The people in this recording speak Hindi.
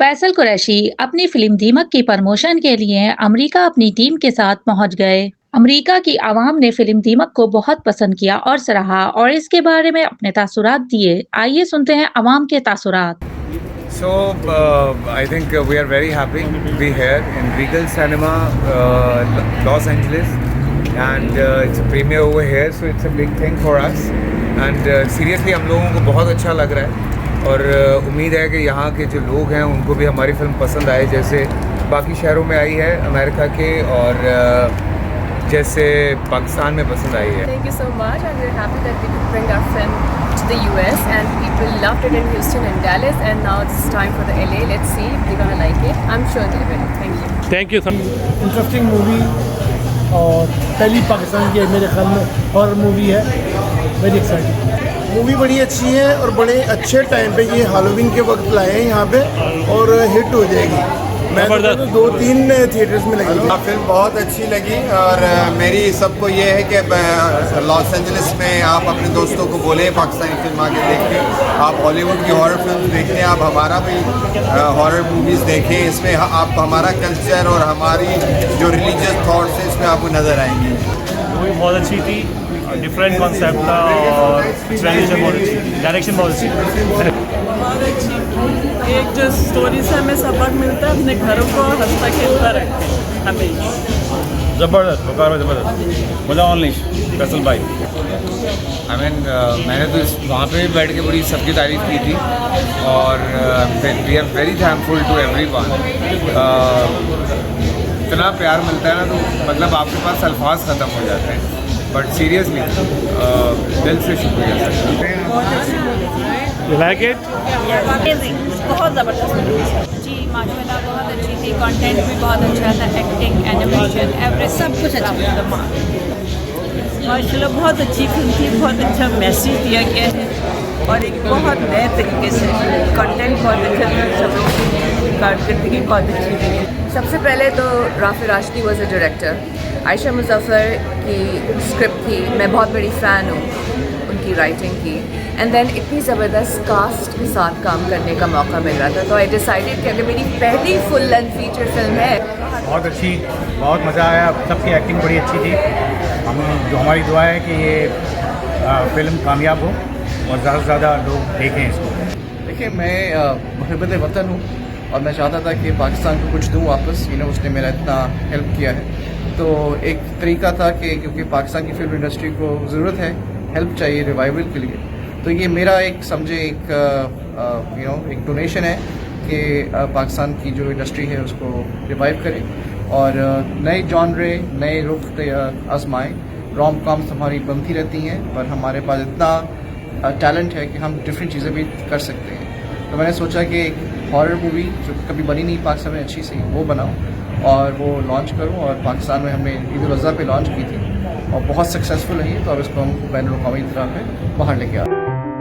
फैसल कुरैशी अपनी फिल्म दीमक की प्रमोशन के लिए अमेरिका अपनी टीम के साथ पहुंच गए। अमेरिका की आवाम ने फिल्म दीमक को बहुत पसंद किया और सराहा और इसके बारे में अपने तासुरात दिए। आइए सुनते हैं अवाम के तासुरात। I think we are very happy to be here in Regal Cinema, Los Angeles, and it's a premiere over here, so it's a big thing for us. And seriously, हम लोगों को बहुत अच्छा लग रहा है और उम्मीद है कि यहाँ के जो लोग हैं उनको भी हमारी फिल्म पसंद आए, जैसे बाकी शहरों में आई है अमेरिका के और जैसे पाकिस्तान में पसंद आई है। Thank you so much. I'm very happy that we could bring our film to the US and people loved it in Houston and Dallas, and now it's time for the LA. Let's see if they're gonna like it. I'm sure they will. Thank you. Thank you. Interesting movie और पहली पाकिस्तान की मेरे ख्याल में हॉरर मूवी है। वेरी एक्साइटिंग मूवी, बड़ी अच्छी है और बड़े अच्छे टाइम पे ये हैलोवीन के वक्त लाए हैं यहाँ पे और हिट हो जाएगी। मैं तो 2-3 थिएटर्स में लगी। फिल्म बहुत अच्छी लगी और मेरी सबको ये है कि लॉस एंजलिस में आप अपने दोस्तों को बोले पाकिस्तानी फिल्म आके देखें। आप हॉलीवुड की हॉरर फिल्म देखें, आप हमारा भी हॉरर मूवीज़ देखें। इसमें आप हमारा कल्चर और हमारी जो रिलीजियस थॉट्स है इसमें आपको नज़र आएंगी। मूवी बहुत अच्छी थी, डिफरेंट कॉन्सेप्ट था और पिक्चराइजेशन बहुत अच्छी थी, डायरेक्शन बहुत अच्छी थी। बहुत अच्छी। एक जो स्टोरी से हमें सबक मिलता है, अपने घरों को हंसता खेलता रखें हमें। ज़बरदस्त, बकार ज़बरदस्त, मज़ा ऑनलाइन फैसल भाई। मैंने तो वहाँ पे भी बैठ के बड़ी सबकी तारीफ़ की थी और we are very thankful to everyone. इतना प्यार मिलता है ना, तो मतलब आपके पास अल्फाज ख़त्म हो जाते हैं, बट सीरियसली दिल से शुक्रिया सर। You like it? बहुत ज़बरदस्त जी, माशाल्लाह बहुत अच्छी थी। कंटेंट भी बहुत अच्छा था, एक्टिंग, एनिमेशन, एवरेज सब कुछ अच्छा था। माशाल्लाह बहुत अच्छी फिल्म थी, बहुत अच्छा मैसेज दिया गया है और एक बहुत नए तरीके से कंटेंट बहुत अच्छा था। सब लोग की कारकर्दगी बहुत अच्छी थी। सबसे पहले तो Rafi Rashidi was a director. Ayesha Muzaffar की स्क्रिप्ट थी, मैं बहुत बड़ी फ़ैन हूँ उनकी राइटिंग की। एंड देन इतनी ज़बरदस्त कास्ट के साथ काम करने का मौका मिल रहा था, तो आई डिसाइडेड कि अगर मेरी पहली फुल लेंथ फीचर फिल्म है। बहुत अच्छी, बहुत मज़ा आया। सबकी एक्टिंग बड़ी अच्छी थी। हमारी दुआ है कि ये फिल्म कामयाब हो और ज़्यादा से ज़्यादा लोग देखें इसको। देखिए, मैं मुहब्बत वतन हूँ और मैं चाहता था कि पाकिस्तान को कुछ दूँ वापस। उसने मेरा इतना हेल्प किया है, तो एक तरीका था कि क्योंकि पाकिस्तान की फिल्म इंडस्ट्री को ज़रूरत है, हेल्प चाहिए रिवाइवल के लिए, तो ये मेरा एक समझे एक डोनेशन है कि पाकिस्तान की जो इंडस्ट्री है उसको रिवाइव करें और नए जॉनरे, नए रुख आजमाएँ। रोम कॉम्स हमारी बनती रहती हैं, पर हमारे पास इतना टैलेंट है कि हम डिफरेंट चीज़ें भी कर सकते हैं। तो मैंने सोचा कि एक हॉरर मूवी जो कभी बनी नहीं पाकिस्तान में अच्छी सी, वो बनाऊँ और वो लॉन्च करूँ। और पाकिस्तान में हमने ईद उल अज़हा पे लॉन्च की थी और बहुत सक्सेसफुल रही है, तो अब इसको हम बैनुल-अक़वामी तरह पे बाहर लेके आ रहे हैं।